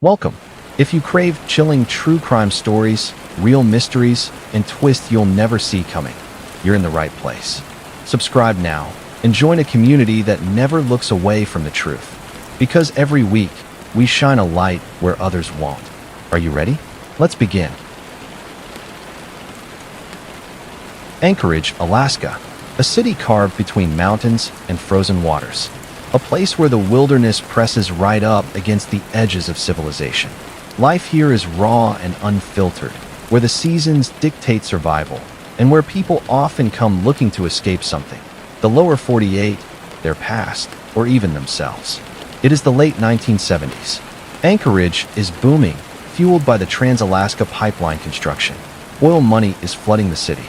Welcome. If you crave chilling true crime stories, real mysteries, and twists you'll never see coming, you're in the right place. Subscribe now and join a community that never looks away from the truth. Because every week, we shine a light where others won't. Are you ready? Let's begin. Anchorage, Alaska, a city carved between mountains and frozen waters. A place where the wilderness presses right up against the edges of civilization. Life here is raw and unfiltered, where the seasons dictate survival, and where people often come looking to escape something. The lower 48, their past, or even themselves. It is the late 1970s. Anchorage is booming, fueled by the Trans-Alaska Pipeline construction. Oil money is flooding the city.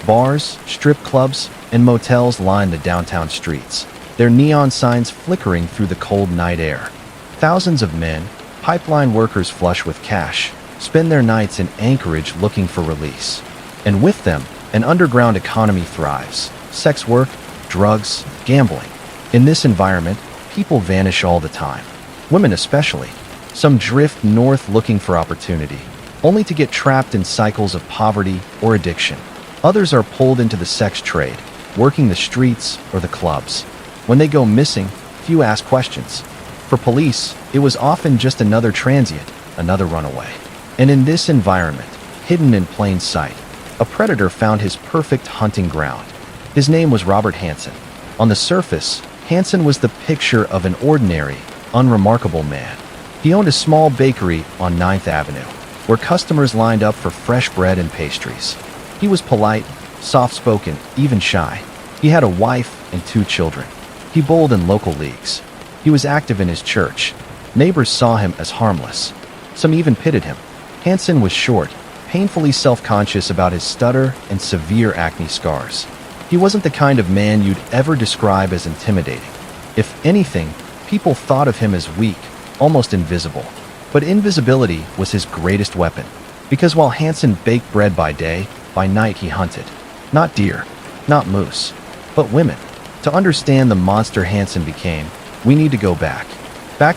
Bars, strip clubs, and motels line the downtown streets, their neon signs flickering through the cold night air. Thousands of men, pipeline workers flush with cash, spend their nights in Anchorage looking for release. And with them, an underground economy thrives. Sex work, drugs, gambling. In this environment, people vanish all the time. Women especially. Some drift north looking for opportunity, only to get trapped in cycles of poverty or addiction. Others are pulled into the sex trade, working the streets or the clubs. When they go missing, few ask questions. For police, it was often just another transient, another runaway. And in this environment, hidden in plain sight, a predator found his perfect hunting ground. His name was Robert Hansen. On the surface, Hansen was the picture of an ordinary, unremarkable man. He owned a small bakery on 9th Avenue, where customers lined up for fresh bread and pastries. He was polite, soft-spoken, even shy. He had a wife and 2 children. He bowled in local leagues. He was active in his church. Neighbors saw him as harmless. Some even pitied him. Hansen was short, painfully self-conscious about his stutter and severe acne scars. He wasn't the kind of man you'd ever describe as intimidating. If anything, people thought of him as weak, almost invisible. But invisibility was his greatest weapon. Because while Hansen baked bread by day, by night he hunted. Not deer, not moose, but women. To understand the monster Hansen became, we need to go back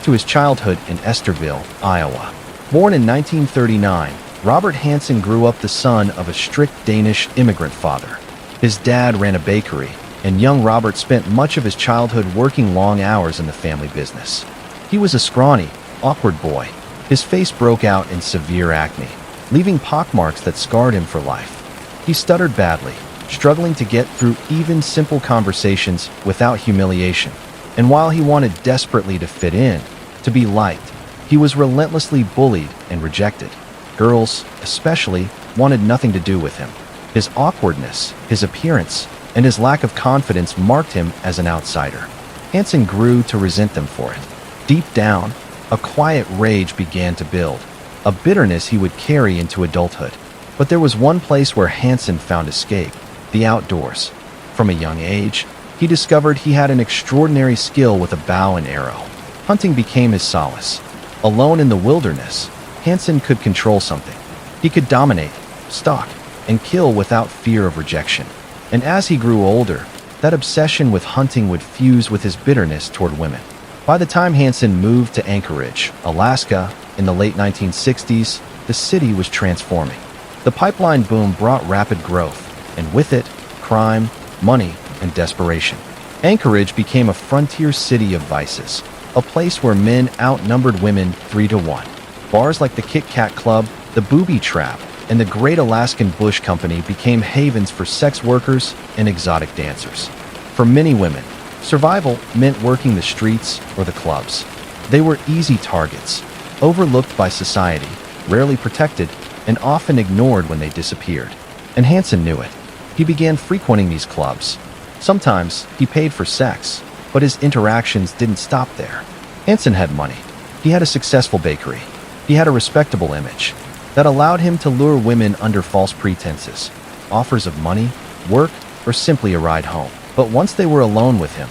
to his childhood in Esterville, Iowa. Born in 1939, Robert Hansen grew up the son of a strict Danish immigrant father. His dad ran a bakery, and young Robert spent much of his childhood working long hours in the family business. He was a scrawny, awkward boy. His face broke out in severe acne, leaving pockmarks that scarred him for life. He stuttered badly, struggling to get through even simple conversations without humiliation. And while he wanted desperately to fit in, to be liked, he was relentlessly bullied and rejected. Girls, especially, wanted nothing to do with him. His awkwardness, his appearance, and his lack of confidence marked him as an outsider. Hansen grew to resent them for it. Deep down, a quiet rage began to build, a bitterness he would carry into adulthood. But there was one place where Hansen found escape: the outdoors. From a young age, he discovered he had an extraordinary skill with a bow and arrow. Hunting became his solace. Alone in the wilderness, Hansen could control something. He could dominate, stalk, and kill without fear of rejection. And as he grew older, that obsession with hunting would fuse with his bitterness toward women. By the time Hansen moved to Anchorage, Alaska, in the late 1960s, the city was transforming. The pipeline boom brought rapid growth, and with it, crime, money, and desperation. Anchorage became a frontier city of vices, a place where men outnumbered women 3-to-1. Bars like the Kit Kat Club, the Booby Trap, and the Great Alaskan Bush Company became havens for sex workers and exotic dancers. For many women, survival meant working the streets or the clubs. They were easy targets, overlooked by society, rarely protected, and often ignored when they disappeared. And Hansen knew it. He began frequenting these clubs. Sometimes he paid for sex, but his interactions didn't stop there. Hansen had money. He had a successful bakery. He had a respectable image that allowed him to lure women under false pretenses, offers of money, work, or simply a ride home. But once they were alone with him,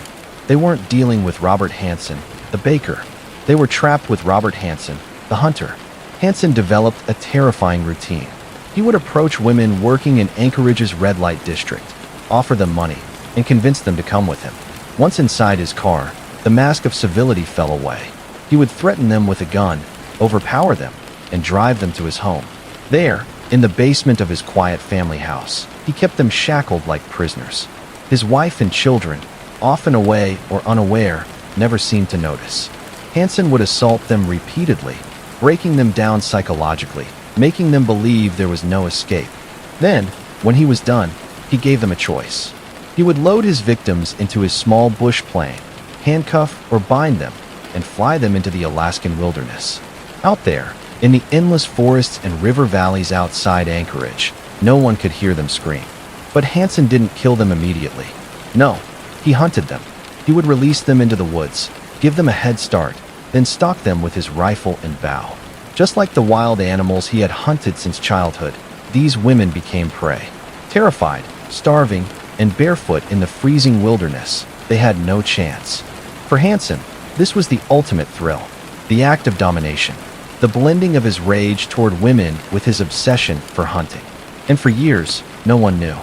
they weren't dealing with Robert Hansen, the baker. They were trapped with Robert Hansen, the hunter. Hansen developed a terrifying routine. He would approach women working in Anchorage's red light district, offer them money, and convince them to come with him. Once inside his car, the mask of civility fell away. He would threaten them with a gun, overpower them, and drive them to his home. There, in the basement of his quiet family house, he kept them shackled like prisoners. His wife and children, often away or unaware, never seemed to notice. Hansen would assault them repeatedly, breaking them down psychologically, making them believe there was no escape. Then, when he was done, he gave them a choice. He would load his victims into his small bush plane, handcuff or bind them, and fly them into the Alaskan wilderness. Out there, in the endless forests and river valleys outside Anchorage, no one could hear them scream. But Hansen didn't kill them immediately. No, he hunted them. He would release them into the woods, give them a head start, then stalk them with his rifle and bow. Just like the wild animals he had hunted since childhood, these women became prey. Terrified, starving, and barefoot in the freezing wilderness, they had no chance. For Hansen, this was the ultimate thrill, the act of domination, the blending of his rage toward women with his obsession for hunting. And for years, no one knew.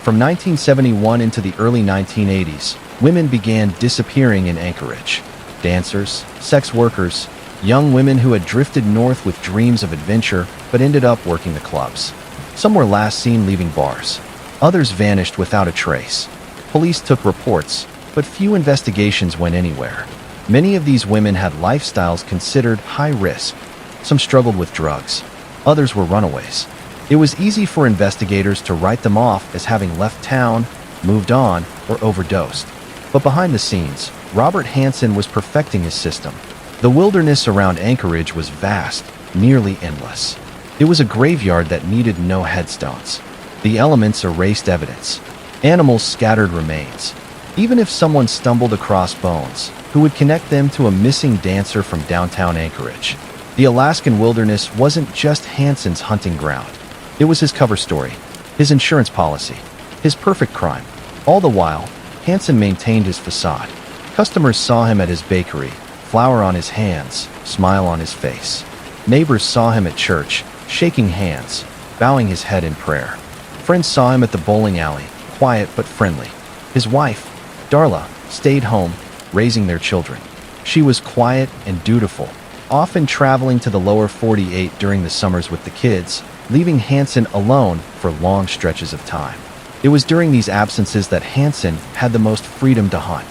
From 1971 into the early 1980s, women began disappearing in Anchorage. Dancers, sex workers, young women who had drifted north with dreams of adventure but ended up working the clubs. Some were last seen leaving bars. Others vanished without a trace. Police took reports, but few investigations went anywhere. Many of these women had lifestyles considered high risk. Some struggled with drugs. Others were runaways. It was easy for investigators to write them off as having left town, moved on, or overdosed. But behind the scenes, Robert Hansen was perfecting his system. The wilderness around Anchorage was vast, nearly endless. It was a graveyard that needed no headstones. The elements erased evidence. Animals scattered remains. Even if someone stumbled across bones, who would connect them to a missing dancer from downtown Anchorage? The Alaskan wilderness wasn't just Hansen's hunting ground. It was his cover story, his insurance policy, his perfect crime. All the while, Hansen maintained his facade. Customers saw him at his bakery, flour on his hands, smile on his face. Neighbors saw him at church, shaking hands, bowing his head in prayer. Friends saw him at the bowling alley, quiet but friendly. His wife, Darla, stayed home, raising their children. She was quiet and dutiful, often traveling to the lower 48 during the summers with the kids, leaving Hansen alone for long stretches of time. It was during these absences that Hansen had the most freedom to hunt.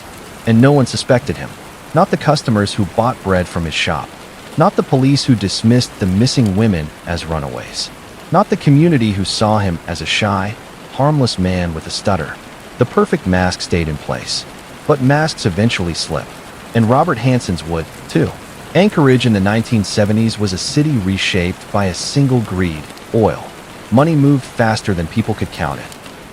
And no one suspected him. Not the customers who bought bread from his shop. Not the police who dismissed the missing women as runaways. Not the community who saw him as a shy, harmless man with a stutter. The perfect mask stayed in place. But masks eventually slip. And Robert Hansen's would, too. Anchorage in the 1970s was a city reshaped by a single greed: oil. Money moved faster than people could count it.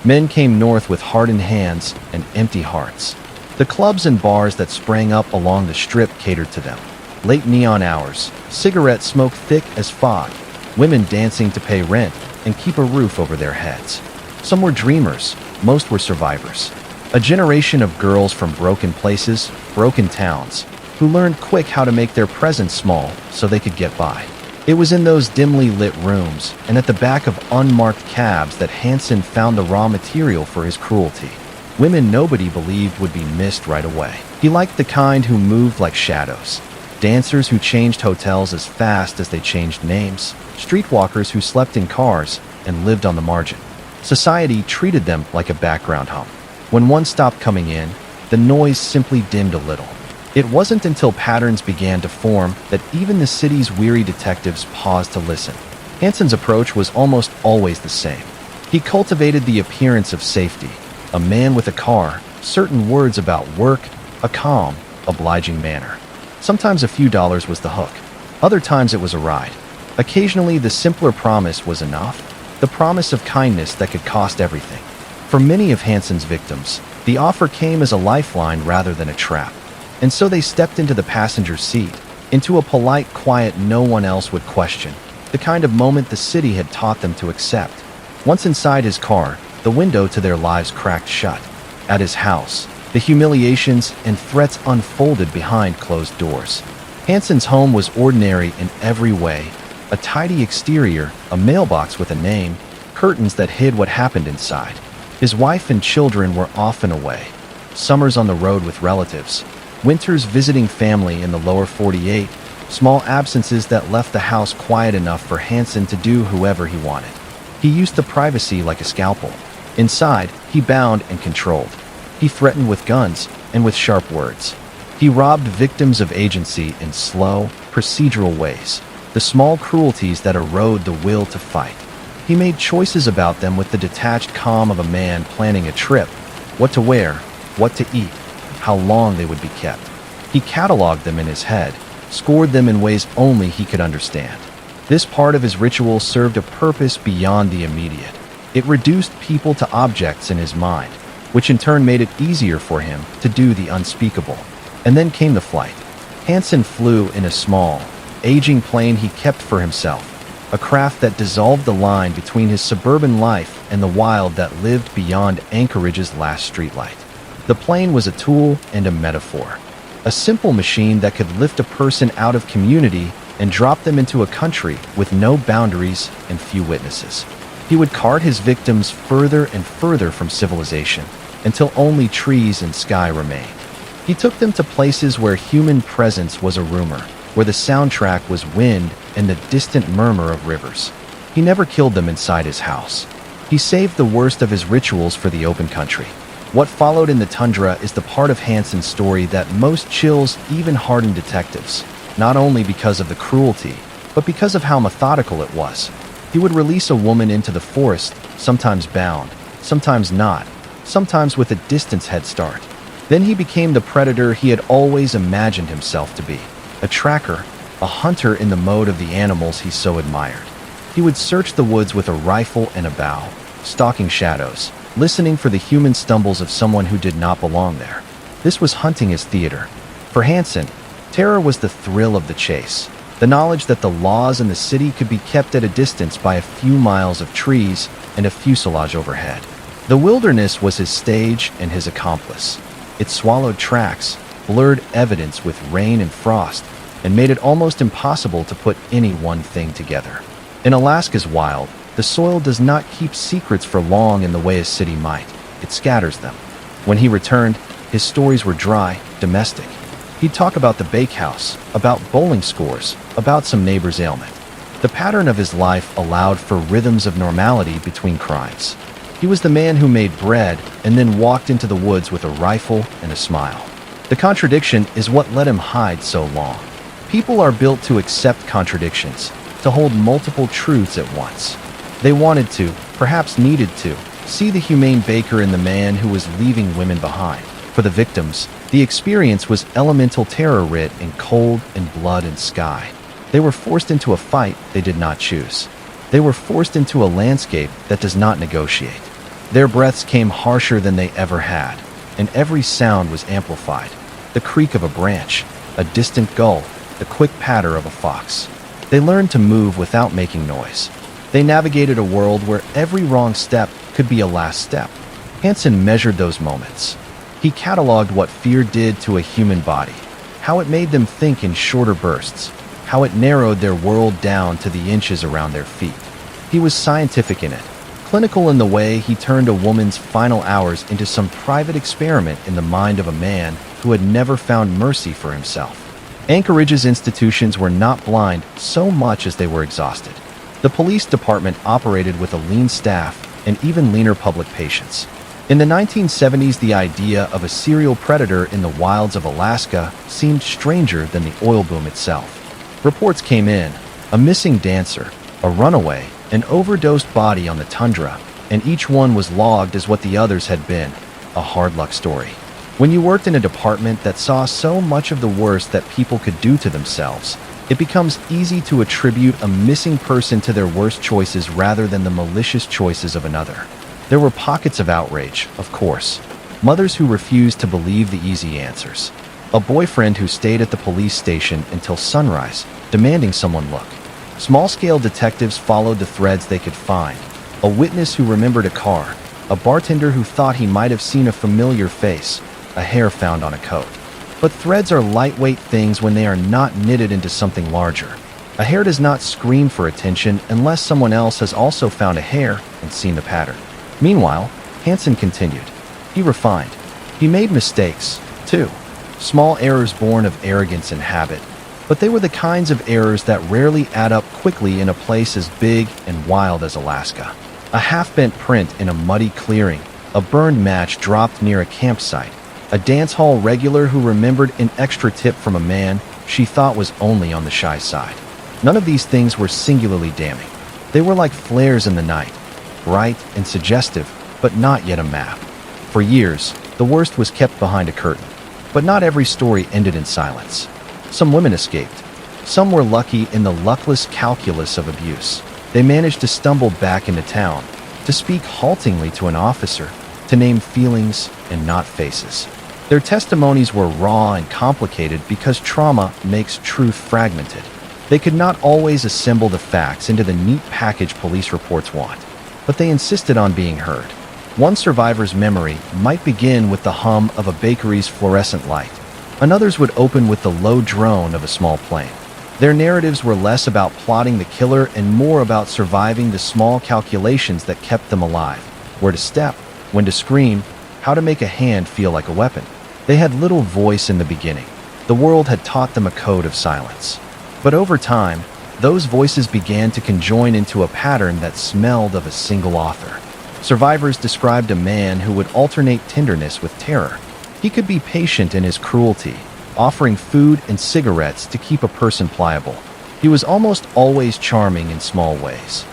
Men came north with hardened hands and empty hearts. The clubs and bars that sprang up along the strip catered to them. Late neon hours, cigarette smoke thick as fog, women dancing to pay rent and keep a roof over their heads. Some were dreamers, most were survivors. A generation of girls from broken places, broken towns, who learned quick how to make their presence small so they could get by. It was in those dimly lit rooms and at the back of unmarked cabs that Hansen found the raw material for his cruelty. Women nobody believed would be missed right away. He liked the kind who moved like shadows. Dancers who changed hotels as fast as they changed names. Streetwalkers who slept in cars and lived on the margin. Society treated them like a background hum. When one stopped coming in, the noise simply dimmed a little. It wasn't until patterns began to form that even the city's weary detectives paused to listen. Hansen's approach was almost always the same. He cultivated the appearance of safety. A man with a car, certain words about work, a calm, obliging manner. Sometimes a few dollars was the hook. Other times it was a ride. Occasionally the simpler promise was enough, the promise of kindness that could cost everything. For many of Hansen's victims, the offer came as a lifeline rather than a trap. And so they stepped into the passenger seat, into a polite quiet no one else would question, the kind of moment the city had taught them to accept. Once inside his car, the window to their lives cracked shut. At his house, the humiliations and threats unfolded behind closed doors. Hansen's home was ordinary in every way. A tidy exterior, a mailbox with a name, curtains that hid what happened inside. His wife and children were often away. Summers on the road with relatives, winters visiting family in the lower 48, Small absences that left the house quiet enough for Hansen to do whoever he wanted. He used the privacy like a scalpel. Inside, he bound and controlled. He threatened with guns and with sharp words. He robbed victims of agency in slow, procedural ways, the small cruelties that erode the will to fight. He made choices about them with the detached calm of a man planning a trip, what to wear, what to eat, how long they would be kept. He cataloged them in his head, scored them in ways only he could understand. This part of his ritual served a purpose beyond the immediate. It reduced people to objects in his mind, which in turn made it easier for him to do the unspeakable. And then came the flight. Hansen flew in a small, aging plane he kept for himself, a craft that dissolved the line between his suburban life and the wild that lived beyond Anchorage's last streetlight. The plane was a tool and a metaphor, a simple machine that could lift a person out of community and drop them into a country with no boundaries and few witnesses. He would cart his victims further and further from civilization until only trees and sky remained. He took them to places where human presence was a rumor, where the soundtrack was wind and the distant murmur of rivers. He never killed them inside his house. He saved the worst of his rituals for the open country. What followed in the tundra is the part of Hansen's story that most chills even hardened detectives, not only because of the cruelty, but because of how methodical it was. He would release a woman into the forest, sometimes bound, sometimes not, sometimes with a distance head start. Then he became the predator he had always imagined himself to be, a tracker, a hunter in the mode of the animals he so admired. He would search the woods with a rifle and a bow, stalking shadows, listening for the human stumbles of someone who did not belong there. This was hunting as theater. For Hansen, terror was the thrill of the chase, the knowledge that the laws in the city could be kept at a distance by a few miles of trees and a fuselage overhead. The wilderness was his stage and his accomplice. It swallowed tracks, blurred evidence with rain and frost, and made it almost impossible to put any one thing together. In Alaska's wild, the soil does not keep secrets for long in the way a city might. It scatters them. When he returned, his stories were dry, domestic. He'd talk about the bakehouse, about bowling scores, about some neighbor's ailment. The pattern of his life allowed for rhythms of normality between crimes. He was the man who made bread and then walked into the woods with a rifle and a smile. The contradiction is what let him hide so long. People are built to accept contradictions, to hold multiple truths at once. They wanted to, perhaps needed to, see the humane baker in the man who was leaving women behind. For the victims, the experience was elemental terror writ in cold and blood and sky. They were forced into a fight they did not choose. They were forced into a landscape that does not negotiate. Their breaths came harsher than they ever had, and every sound was amplified. The creak of a branch, a distant gull, the quick patter of a fox. They learned to move without making noise. They navigated a world where every wrong step could be a last step. Hansen measured those moments. He cataloged what fear did to a human body, how it made them think in shorter bursts, how it narrowed their world down to the inches around their feet. He was scientific in it, clinical in the way he turned a woman's final hours into some private experiment in the mind of a man who had never found mercy for himself. Anchorage's institutions were not blind so much as they were exhausted. The police department operated with a lean staff and even leaner public patience. In the 1970s, the idea of a serial predator in the wilds of Alaska seemed stranger than the oil boom itself. Reports came in, a missing dancer, a runaway, an overdosed body on the tundra, and each one was logged as what the others had been, a hard luck story. When you worked in a department that saw so much of the worst that people could do to themselves, it becomes easy to attribute a missing person to their worst choices rather than the malicious choices of another. There were pockets of outrage, of course. Mothers who refused to believe the easy answers. A boyfriend who stayed at the police station until sunrise, demanding someone look. Small-scale detectives followed the threads they could find. A witness who remembered a car. A bartender who thought he might have seen a familiar face. A hair found on a coat. But threads are lightweight things when they are not knitted into something larger. A hair does not scream for attention unless someone else has also found a hair and seen the pattern. Meanwhile, Hansen continued. He refined. He made mistakes, too. Small errors born of arrogance and habit. But they were the kinds of errors that rarely add up quickly in a place as big and wild as Alaska. A half-bent print in a muddy clearing, a burned match dropped near a campsite, a dance hall regular who remembered an extra tip from a man she thought was only on the shy side. None of these things were singularly damning. They were like flares in the night, bright and suggestive, but not yet a map. For years, the worst was kept behind a curtain. But not every story ended in silence. Some women escaped. Some were lucky in the luckless calculus of abuse. They managed to stumble back into town, to speak haltingly to an officer, to name feelings and not faces. Their testimonies were raw and complicated because trauma makes truth fragmented. They could not always assemble the facts into the neat package police reports want, but they insisted on being heard. One survivor's memory might begin with the hum of a bakery's fluorescent light. Another's would open with the low drone of a small plane. Their narratives were less about plotting the killer and more about surviving the small calculations that kept them alive. Where to step, when to scream, how to make a hand feel like a weapon. They had little voice in the beginning. The world had taught them a code of silence. But over time, those voices began to conjoin into a pattern that smelled of a single author. Survivors described a man who would alternate tenderness with terror. He could be patient in his cruelty, offering food and cigarettes to keep a person pliable. He was almost always charming in small ways,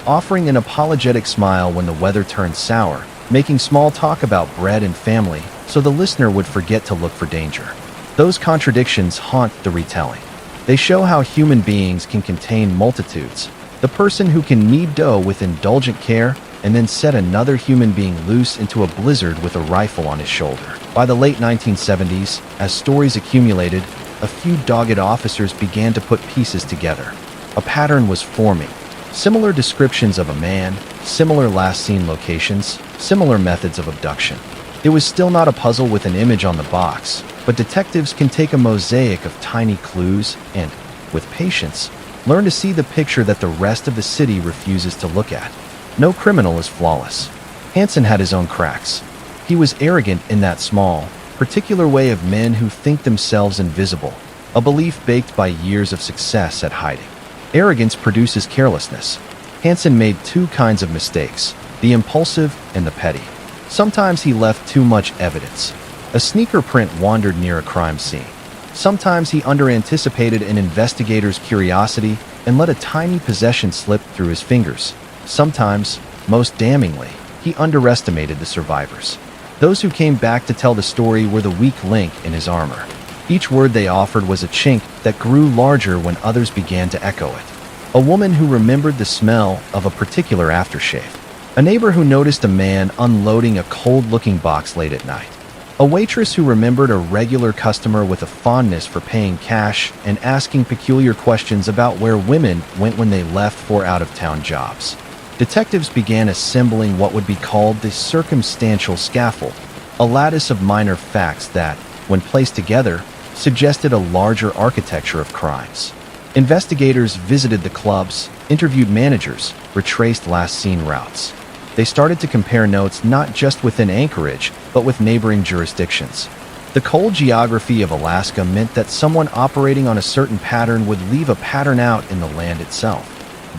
offering an apologetic smile when the weather turned sour, making small talk about bread and family so the listener would forget to look for danger. Those contradictions haunt the retelling. They show how human beings can contain multitudes. The person who can knead dough with indulgent care and then set another human being loose into a blizzard with a rifle on his shoulder. By the late 1970s, as stories accumulated, a few dogged officers began to put pieces together. A pattern was forming. Similar descriptions of a man, similar last seen locations, similar methods of abduction. It was still not a puzzle with an image on the box, but detectives can take a mosaic of tiny clues and, with patience, learn to see the picture that the rest of the city refuses to look at. No criminal is flawless. Hansen had his own cracks. He was arrogant in that small, particular way of men who think themselves invisible, a belief baked by years of success at hiding. Arrogance produces carelessness. Hansen made two kinds of mistakes, the impulsive and the petty. Sometimes he left too much evidence. A sneaker print wandered near a crime scene. Sometimes he underanticipated an investigator's curiosity and let a tiny possession slip through his fingers. Sometimes, most damningly, he underestimated the survivors. Those who came back to tell the story were the weak link in his armor. Each word they offered was a chink that grew larger when others began to echo it. A woman who remembered the smell of a particular aftershave. A neighbor who noticed a man unloading a cold-looking box late at night. A waitress who remembered a regular customer with a fondness for paying cash and asking peculiar questions about where women went when they left for out-of-town jobs. Detectives began assembling what would be called the circumstantial scaffold, a lattice of minor facts that, when placed together, suggested a larger architecture of crimes. Investigators visited the clubs, interviewed managers, retraced last-seen routes. They started to compare notes not just within Anchorage, but with neighboring jurisdictions. The cold geography of Alaska meant that someone operating on a certain pattern would leave a pattern out in the land itself.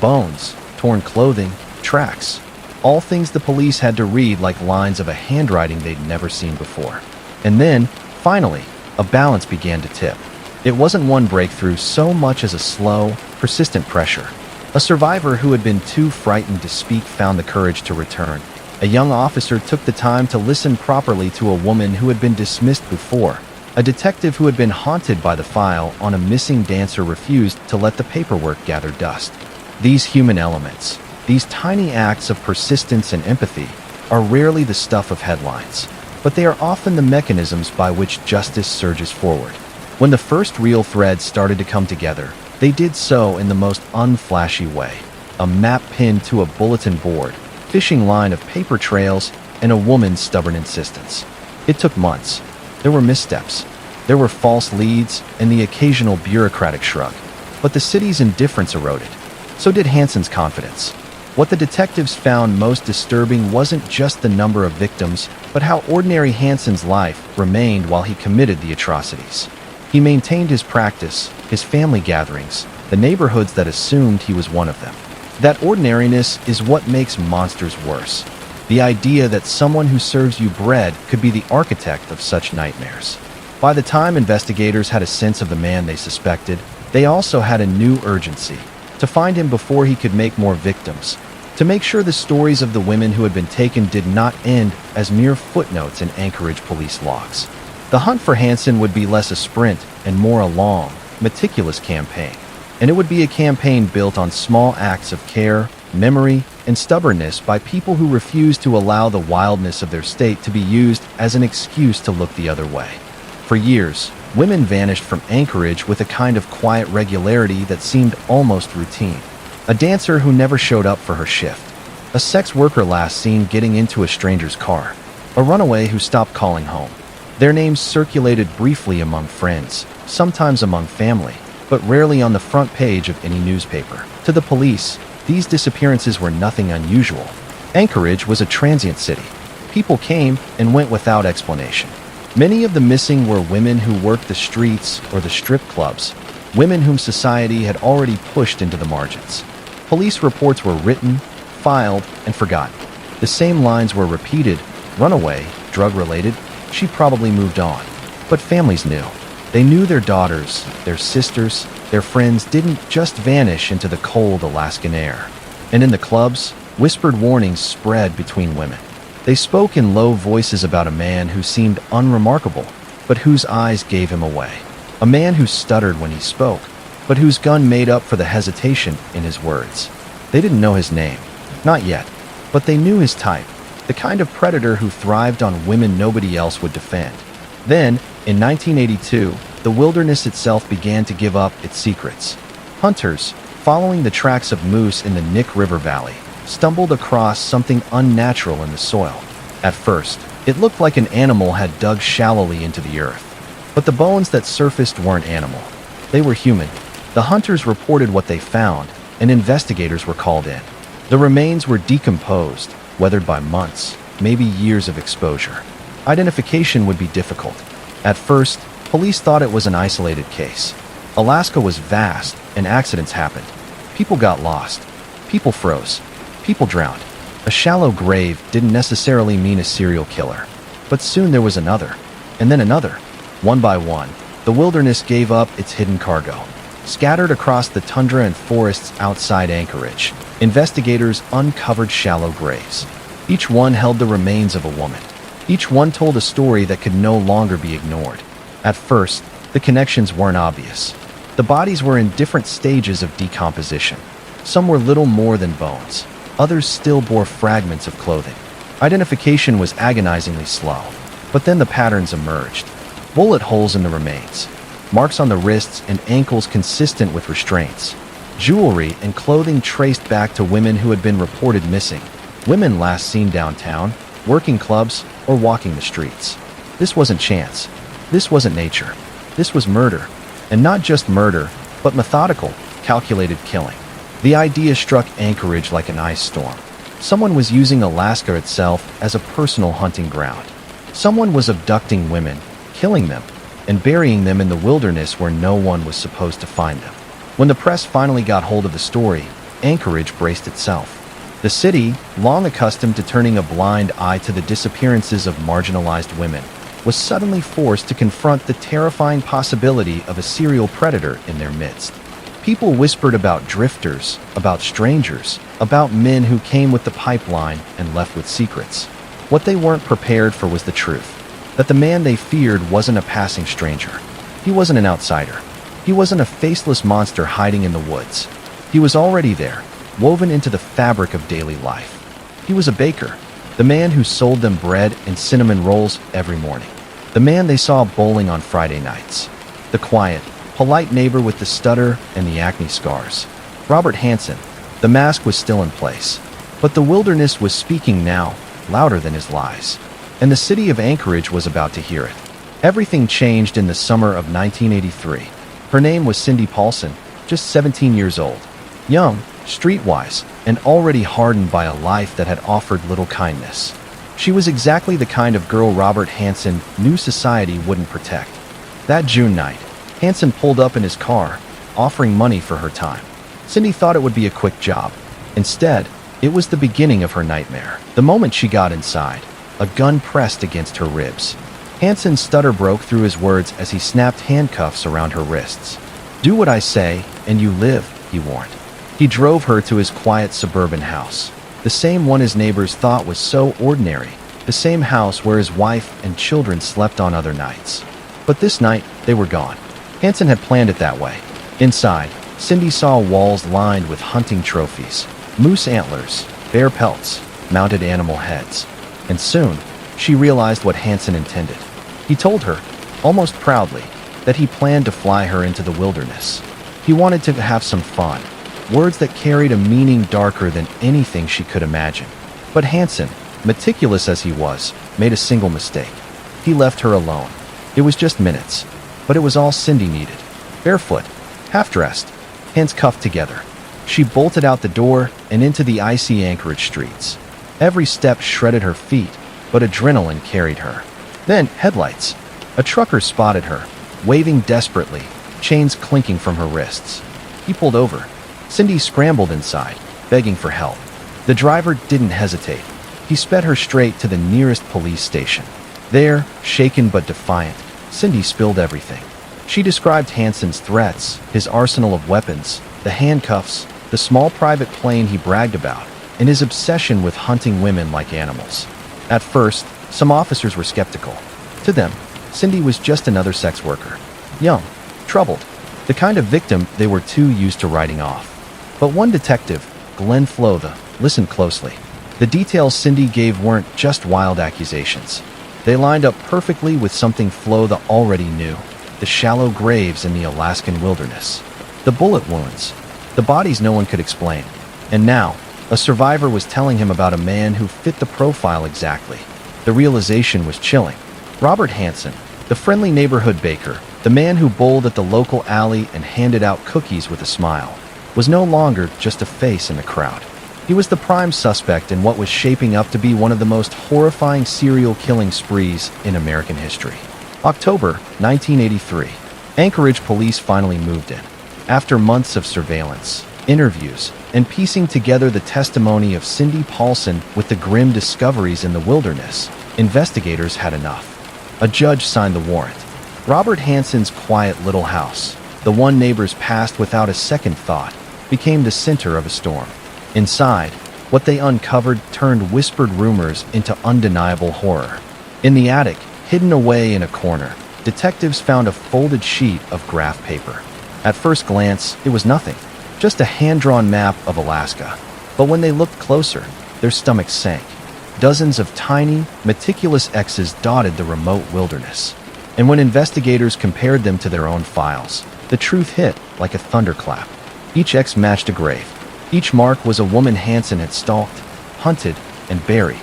Bones, torn clothing, tracks. All things the police had to read like lines of a handwriting they'd never seen before. And then, finally, a balance began to tip. It wasn't one breakthrough so much as a slow, persistent pressure. A survivor who had been too frightened to speak found the courage to return. A young officer took the time to listen properly to a woman who had been dismissed before. A detective who had been haunted by the file on a missing dancer refused to let the paperwork gather dust. These human elements, these tiny acts of persistence and empathy, are rarely the stuff of headlines, but they are often the mechanisms by which justice surges forward. When the first real threads started to come together, they did so in the most unflashy way. A map pinned to a bulletin board, fishing line of paper trails, and a woman's stubborn insistence. It took months. There were missteps. There were false leads and the occasional bureaucratic shrug. But the city's indifference eroded. So did Hansen's confidence. What the detectives found most disturbing wasn't just the number of victims, but how ordinary Hansen's life remained while he committed the atrocities. He maintained his practice, his family gatherings, the neighborhoods that assumed he was one of them. That ordinariness is what makes monsters worse. The idea that someone who serves you bread could be the architect of such nightmares. By the time investigators had a sense of the man they suspected, they also had a new urgency: to find him before he could make more victims, to make sure the stories of the women who had been taken did not end as mere footnotes in Anchorage police logs. The hunt for Hansen would be less a sprint and more a long, meticulous campaign. And it would be a campaign built on small acts of care, memory, and stubbornness by people who refused to allow the wildness of their state to be used as an excuse to look the other way. For years, women vanished from Anchorage with a kind of quiet regularity that seemed almost routine. A dancer who never showed up for her shift. A sex worker last seen getting into a stranger's car. A runaway who stopped calling home. Their names circulated briefly among friends, sometimes among family, but rarely on the front page of any newspaper. To the police, these disappearances were nothing unusual. Anchorage was a transient city. People came and went without explanation. Many of the missing were women who worked the streets or the strip clubs, women whom society had already pushed into the margins. Police reports were written, filed, and forgotten. The same lines were repeated: runaway, drug-related, she probably moved on. But families knew. They knew their daughters, their sisters, their friends didn't just vanish into the cold Alaskan air. And in the clubs, whispered warnings spread between women. They spoke in low voices about a man who seemed unremarkable, but whose eyes gave him away. A man who stuttered when he spoke, but whose gun made up for the hesitation in his words. They didn't know his name, not yet, but they knew his type, the kind of predator who thrived on women nobody else would defend. Then, in 1982, the wilderness itself began to give up its secrets. Hunters, following the tracks of moose in the Nick River Valley, stumbled across something unnatural in the soil. At first, it looked like an animal had dug shallowly into the earth. But the bones that surfaced weren't animal. They were human. The hunters reported what they found, and investigators were called in. The remains were decomposed, weathered by months, maybe years of exposure. Identification would be difficult. At first, police thought it was an isolated case. Alaska was vast, and accidents happened. People got lost. People froze. People drowned. A shallow grave didn't necessarily mean a serial killer. But soon there was another, and then another. One by one, the wilderness gave up its hidden cargo. Scattered across the tundra and forests outside Anchorage, investigators uncovered shallow graves. Each one held the remains of a woman. Each one told a story that could no longer be ignored. At first, the connections weren't obvious. The bodies were in different stages of decomposition. Some were little more than bones. Others still bore fragments of clothing. Identification was agonizingly slow, but then the patterns emerged. Bullet holes in the remains, marks on the wrists and ankles consistent with restraints, jewelry and clothing traced back to women who had been reported missing, women last seen downtown, working clubs, or walking the streets. This wasn't chance. This wasn't nature. This was murder. And not just murder, but methodical, calculated killing. The idea struck Anchorage like an ice storm. Someone was using Alaska itself as a personal hunting ground. Someone was abducting women, killing them, and burying them in the wilderness where no one was supposed to find them. When the press finally got hold of the story, Anchorage braced itself. The city, long accustomed to turning a blind eye to the disappearances of marginalized women, was suddenly forced to confront the terrifying possibility of a serial predator in their midst. People whispered about drifters, about strangers, about men who came with the pipeline and left with secrets. What they weren't prepared for was the truth, that the man they feared wasn't a passing stranger. He wasn't an outsider. He wasn't a faceless monster hiding in the woods. He was already there, woven into the fabric of daily life. He was a baker, the man who sold them bread and cinnamon rolls every morning. The man they saw bowling on Friday nights. The quiet, polite neighbor with the stutter and the acne scars. Robert Hansen. The mask was still in place. But the wilderness was speaking now, louder than his lies. And the city of Anchorage was about to hear it. Everything changed in the summer of 1983. Her name was Cindy Paulson, just 17 years old. Young, streetwise, and already hardened by a life that had offered little kindness. She was exactly the kind of girl Robert Hansen knew society wouldn't protect. That June night, Hansen pulled up in his car, offering money for her time. Cindy thought it would be a quick job. Instead, it was the beginning of her nightmare. The moment she got inside, a gun pressed against her ribs. Hansen's stutter broke through his words as he snapped handcuffs around her wrists. "Do what I say, and you live," he warned. He drove her to his quiet suburban house, the same one his neighbors thought was so ordinary, the same house where his wife and children slept on other nights. But this night, they were gone. Hansen had planned it that way. Inside, Cindy saw walls lined with hunting trophies, moose antlers, bear pelts, mounted animal heads. And soon, she realized what Hansen intended. He told her, almost proudly, that he planned to fly her into the wilderness. He wanted to have some fun, words that carried a meaning darker than anything she could imagine. But Hansen, meticulous as he was, made a single mistake. He left her alone. It was just minutes, but it was all Cindy needed. Barefoot, half-dressed, hands cuffed together, she bolted out the door and into the icy Anchorage streets. Every step shredded her feet, but adrenaline carried her. Then, headlights. A trucker spotted her, waving desperately, chains clinking from her wrists. He pulled over. Cindy scrambled inside, begging for help. The driver didn't hesitate. He sped her straight to the nearest police station. There, shaken but defiant, Cindy spilled everything. She described Hansen's threats, his arsenal of weapons, the handcuffs, the small private plane he bragged about, and his obsession with hunting women like animals. At first, some officers were skeptical. To them, Cindy was just another sex worker. Young, troubled, the kind of victim they were too used to writing off. But one detective, Glenn Flotha, listened closely. The details Cindy gave weren't just wild accusations. They lined up perfectly with something Flotha already knew: the shallow graves in the Alaskan wilderness, the bullet wounds, the bodies no one could explain. And now, a survivor was telling him about a man who fit the profile exactly. The realization was chilling. Robert Hansen, the friendly neighborhood baker, the man who bowled at the local alley and handed out cookies with a smile, was no longer just a face in the crowd. He was the prime suspect in what was shaping up to be one of the most horrifying serial killing sprees in American history. October 1983. Anchorage police finally moved in. After months of surveillance, interviews, and piecing together the testimony of Cindy Paulson with the grim discoveries in the wilderness, investigators had enough. A judge signed the warrant. Robert Hansen's quiet little house, the one neighbors passed without a second thought, became the center of a storm. Inside, what they uncovered turned whispered rumors into undeniable horror. In the attic, hidden away in a corner, detectives found a folded sheet of graph paper. At first glance, it was nothing, just a hand-drawn map of Alaska. But when they looked closer, their stomachs sank. Dozens of tiny, meticulous X's dotted the remote wilderness. And when investigators compared them to their own files, the truth hit like a thunderclap. Each X matched a grave. Each mark was a woman Hansen had stalked, hunted, and buried.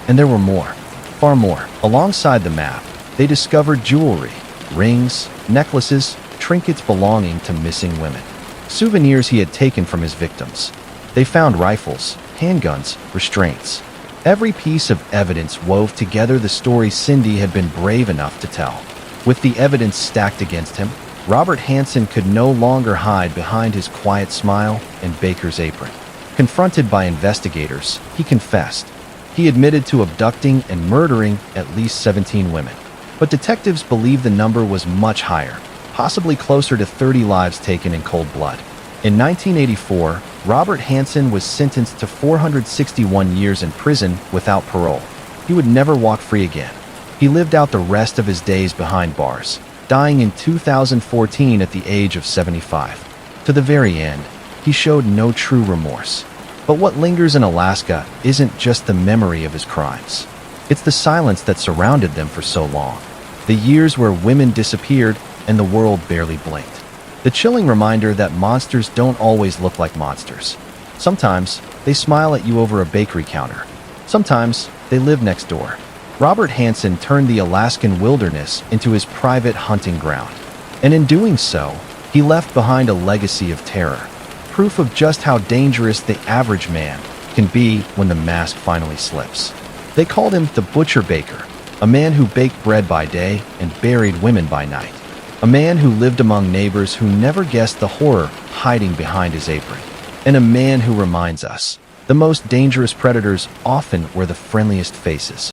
And there were more, far more. Alongside the map, they discovered jewelry, rings, necklaces, trinkets belonging to missing women. Souvenirs he had taken from his victims. They found rifles, handguns, restraints. Every piece of evidence wove together the story Cindy had been brave enough to tell. With the evidence stacked against him, Robert Hansen could no longer hide behind his quiet smile and baker's apron. Confronted by investigators, he confessed. He admitted to abducting and murdering at least 17 women. But detectives believed the number was much higher, possibly closer to 30 lives taken in cold blood. In 1984, Robert Hansen was sentenced to 461 years in prison without parole. He would never walk free again. He lived out the rest of his days behind bars, dying in 2014 at the age of 75. To the very end, he showed no true remorse. But what lingers in Alaska isn't just the memory of his crimes. It's the silence that surrounded them for so long. The years where women disappeared and the world barely blinked. The chilling reminder that monsters don't always look like monsters. Sometimes they smile at you over a bakery counter. Sometimes they live next door. Robert Hansen turned the Alaskan wilderness into his private hunting ground. And in doing so, he left behind a legacy of terror. Proof of just how dangerous the average man can be when the mask finally slips. They called him the Butcher Baker, a man who baked bread by day and buried women by night. A man who lived among neighbors who never guessed the horror hiding behind his apron. And a man who reminds us, the most dangerous predators often wear the friendliest faces.